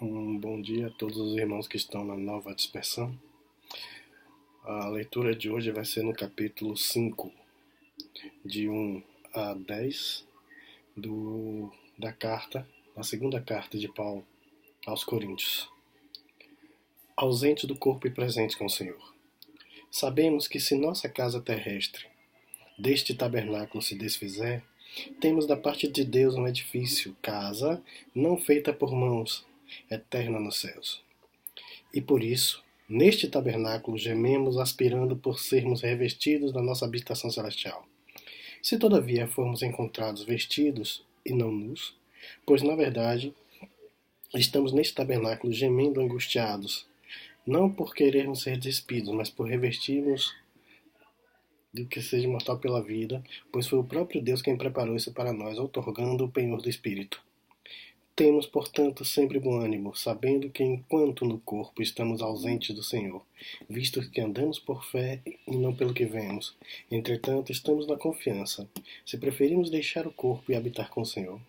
Um bom dia a todos os irmãos que estão na nova dispersão. A leitura de hoje vai ser no capítulo 5, de 1 a 10, da segunda carta de Paulo aos Coríntios. Ausente do corpo e presente com o Senhor. Sabemos que se nossa casa terrestre deste tabernáculo se desfizer, temos da parte de Deus um edifício, casa, não feita por mãos, eterna nos céus. E por isso, neste tabernáculo gememos aspirando por sermos revestidos da nossa habitação celestial. Se todavia formos encontrados vestidos e não nus, pois na verdade estamos neste tabernáculo gemendo angustiados, não por querermos ser despidos, mas por revestirmos do que seja mortal pela vida, pois foi o próprio Deus quem preparou isso para nós, outorgando o penhor do Espírito. Temos, portanto, sempre bom ânimo, sabendo que enquanto no corpo estamos ausentes do Senhor, visto que andamos por fé e não pelo que vemos. Entretanto, estamos na confiança. Se preferimos deixar o corpo e habitar com o Senhor,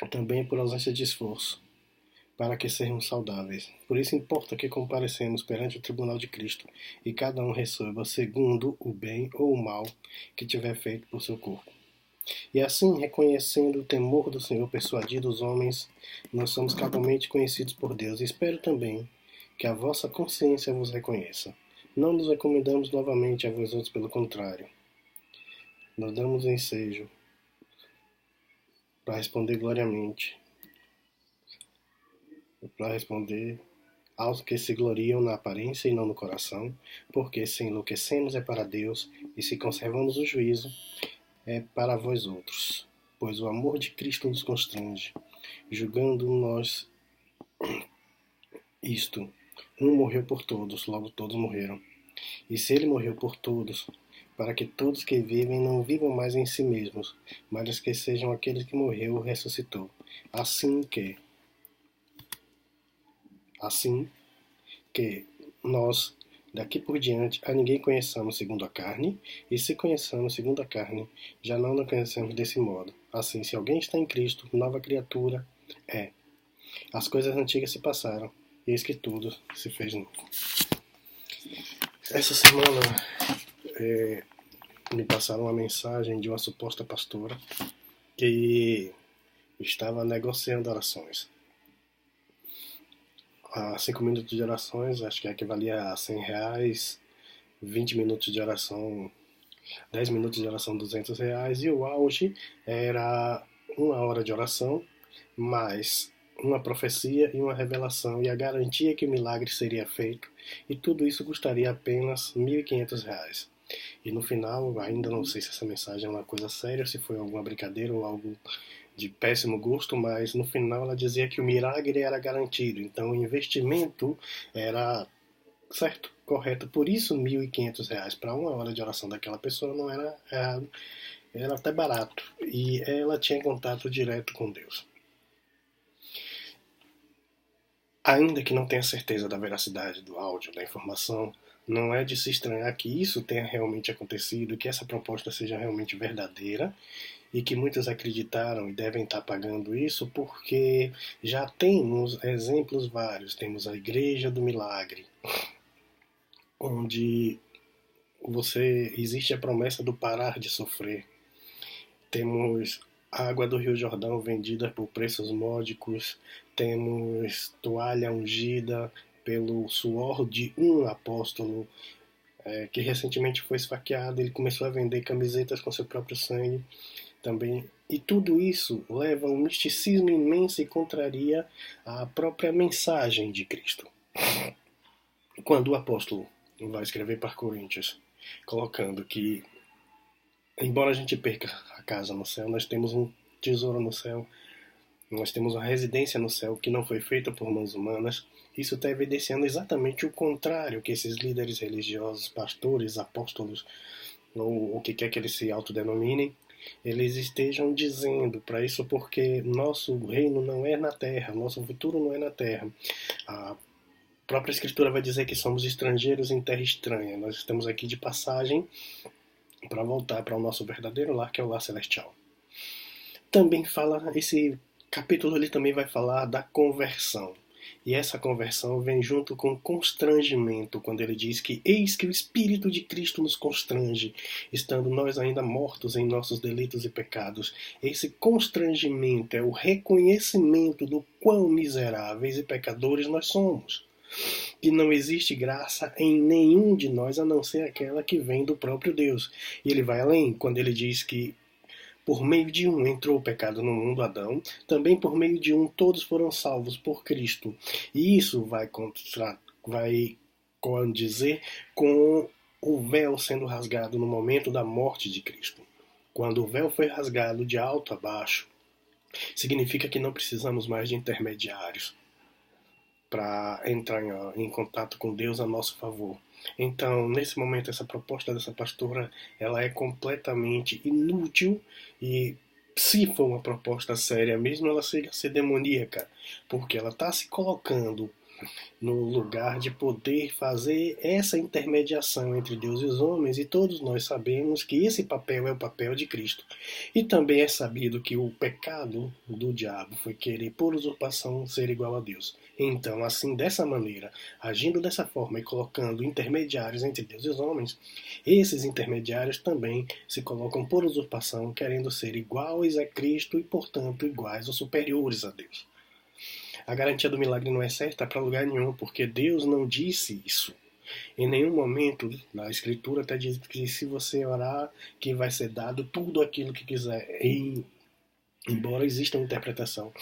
também por ausência de esforço, para que sejamos saudáveis. Por isso importa que comparecemos perante o tribunal de Cristo, e cada um receba segundo o bem ou o mal que tiver feito por seu corpo. E assim, reconhecendo o temor do Senhor persuadido os homens, nós somos cabalmente conhecidos por Deus. E espero também que a vossa consciência vos reconheça. Não nos recomendamos novamente a vós outros, pelo contrário. Nós damos ensejo para responder gloriamente, para responder aos que se gloriam na aparência e não no coração, porque se enlouquecemos é para Deus, e se conservamos o juízo, é para vós outros, pois o amor de Cristo nos constrange, julgando nós isto: um morreu por todos, logo todos morreram. E se ele morreu por todos, para que todos que vivem não vivam mais em si mesmos, mas que sejam aqueles que morreu e ressuscitou. Assim que nós, daqui por diante, a ninguém conheçamos segundo a carne, e se conheçamos segundo a carne, já não nos conhecemos desse modo. Assim, se alguém está em Cristo, nova criatura é. As coisas antigas se passaram, e eis que tudo se fez novo. Essa semana me passaram uma mensagem de uma suposta pastora que estava negociando orações. A 5 minutos de orações, acho que equivalia a R$ 100, 20 minutos de oração, 10 minutos de oração, R$ 200, e o auge era 1 hora de oração, mais uma profecia e uma revelação, e a garantia que o milagre seria feito, e tudo isso custaria apenas R$ 1.500. E no final, ainda não sei se essa mensagem é uma coisa séria, se foi alguma brincadeira ou algo de péssimo gosto, mas no final ela dizia que o milagre era garantido, então o investimento era certo, correto. Por isso R$ 1.500 para 1 hora de oração daquela pessoa não era errado, era até barato, e ela tinha contato direto com Deus. Ainda que não tenha certeza da veracidade do áudio, da informação, não é de se estranhar que isso tenha realmente acontecido, que essa proposta seja realmente verdadeira, e que muitos acreditaram e devem estar pagando isso, porque já temos exemplos vários. Temos a Igreja do Milagre, onde existe a promessa do parar de sofrer. Temos a água do Rio Jordão vendida por preços módicos. Temos toalha ungida pelo suor de um apóstolo que recentemente foi esfaqueado. Ele começou a vender camisetas com seu próprio sangue também. E tudo isso leva a um misticismo imenso e contraria a própria mensagem de Cristo. Quando o apóstolo vai escrever para Coríntios, colocando que, embora a gente perca a casa no céu, nós temos um tesouro no céu, nós temos uma residência no céu que não foi feita por mãos humanas. Isso está evidenciando exatamente o contrário que esses líderes religiosos, pastores, apóstolos, ou o que quer que eles se autodenominem, eles estejam dizendo para isso, porque nosso reino não é na terra, nosso futuro não é na terra. A própria Escritura vai dizer que somos estrangeiros em terra estranha. Nós estamos aqui de passagem para voltar para o nosso verdadeiro lar, que é o lar celestial. Também fala esse capítulo ele também vai falar da conversão. E essa conversão vem junto com constrangimento, quando ele diz que eis que o Espírito de Cristo nos constrange, estando nós ainda mortos em nossos delitos e pecados. Esse constrangimento é o reconhecimento do quão miseráveis e pecadores nós somos. Que não existe graça em nenhum de nós a não ser aquela que vem do próprio Deus. E ele vai além, quando ele diz que por meio de um entrou o pecado no mundo, Adão, também por meio de um todos foram salvos por Cristo. E isso vai condizer com o véu sendo rasgado no momento da morte de Cristo. Quando o véu foi rasgado de alto a baixo, significa que não precisamos mais de intermediários para entrar em contato com Deus a nosso favor. Então, nesse momento, essa proposta dessa pastora, ela é completamente inútil e, se for uma proposta séria mesmo, ela chega a ser demoníaca, porque ela está se colocando no lugar de poder fazer essa intermediação entre Deus e os homens, e todos nós sabemos que esse papel é o papel de Cristo. E também é sabido que o pecado do diabo foi querer, por usurpação, ser igual a Deus. Então, assim, dessa maneira, agindo dessa forma e colocando intermediários entre Deus e os homens, esses intermediários também se colocam por usurpação, querendo ser iguais a Cristo e, portanto, iguais ou superiores a Deus. A garantia do milagre não é certa para lugar nenhum, porque Deus não disse isso. Em nenhum momento na Escritura até diz que se você orar, que vai ser dado tudo aquilo que quiser. Embora exista uma interpretação,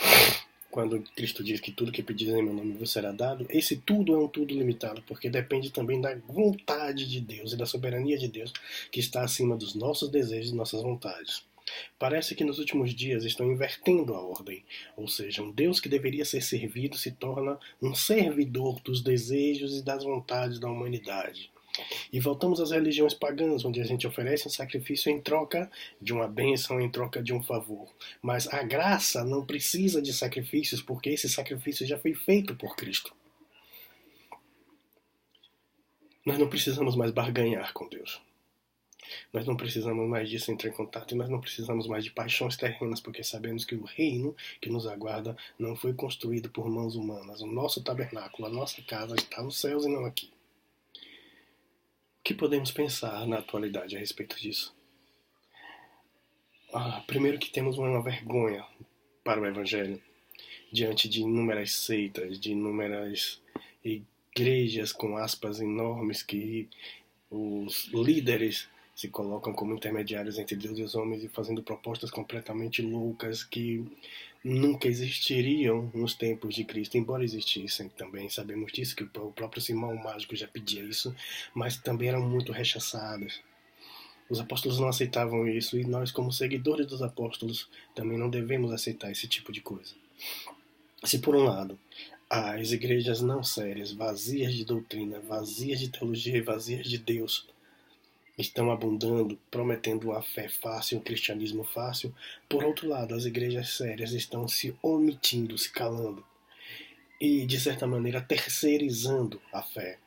quando Cristo diz que tudo que pedis em meu nome vos será dado, esse tudo é um tudo limitado, porque depende também da vontade de Deus e da soberania de Deus, que está acima dos nossos desejos e nossas vontades. Parece que nos últimos dias estão invertendo a ordem, ou seja, um Deus que deveria ser servido se torna um servidor dos desejos e das vontades da humanidade. E voltamos às religiões pagãs, onde a gente oferece um sacrifício em troca de uma bênção, em troca de um favor. Mas a graça não precisa de sacrifícios, porque esse sacrifício já foi feito por Cristo. Nós não precisamos mais barganhar com Deus. Nós não precisamos mais disso entrar em contato, e nós não precisamos mais de paixões terrenas, porque sabemos que o reino que nos aguarda não foi construído por mãos humanas. O nosso tabernáculo, a nossa casa está nos céus e não aqui. O que podemos pensar na atualidade a respeito disso? Primeiro que temos uma vergonha para o Evangelho, diante de inúmeras seitas, de inúmeras igrejas com aspas enormes que os líderes se colocam como intermediários entre Deus e os homens e fazendo propostas completamente loucas que nunca existiriam nos tempos de Cristo, embora existissem também, sabemos disso, que o próprio Simão Mágico já pedia isso, mas também eram muito rechaçadas. Os apóstolos não aceitavam isso e nós, como seguidores dos apóstolos, também não devemos aceitar esse tipo de coisa. Se por um lado, as igrejas não sérias, vazias de doutrina, vazias de teologia e vazias de Deus, estão abundando, prometendo uma fé fácil, um cristianismo fácil. Por outro lado, as igrejas sérias estão se omitindo, se calando e, de certa maneira, terceirizando a fé.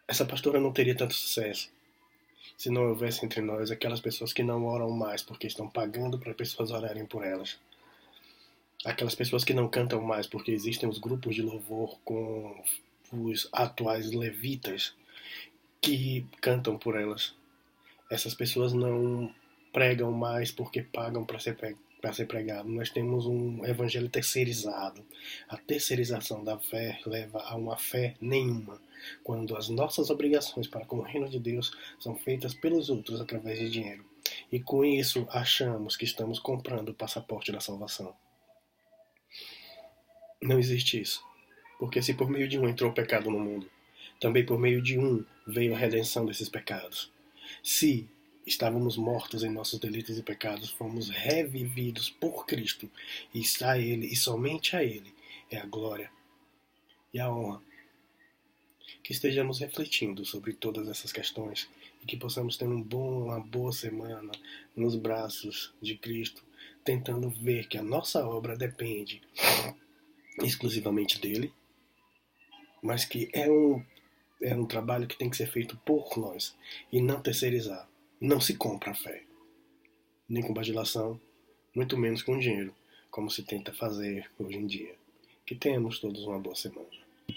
Essa pastora não teria tanto sucesso se não houvesse entre nós aquelas pessoas que não oram mais porque estão pagando para pessoas orarem por elas. Aquelas pessoas que não cantam mais porque existem os grupos de louvor com os atuais levitas que cantam por elas. Essas pessoas não pregam mais porque pagam para ser pregado. Nós temos um evangelho terceirizado. A terceirização da fé leva a uma fé nenhuma, quando as nossas obrigações para com o reino de Deus são feitas pelos outros através de dinheiro. E com isso achamos que estamos comprando o passaporte da salvação. Não existe isso. Porque se por meio de um entrou o pecado no mundo, também por meio de um veio a redenção desses pecados. Se estávamos mortos em nossos delitos e pecados, fomos revividos por Cristo. E a Ele, e somente a Ele, é a glória e a honra. Que estejamos refletindo sobre todas essas questões e que possamos ter uma boa semana nos braços de Cristo, tentando ver que a nossa obra depende exclusivamente dEle, mas que é um trabalho que tem que ser feito por nós e não terceirizar. Não se compra a fé, nem com bajulação, muito menos com dinheiro. como se tenta fazer hoje em dia. Que tenhamos todos uma boa semana.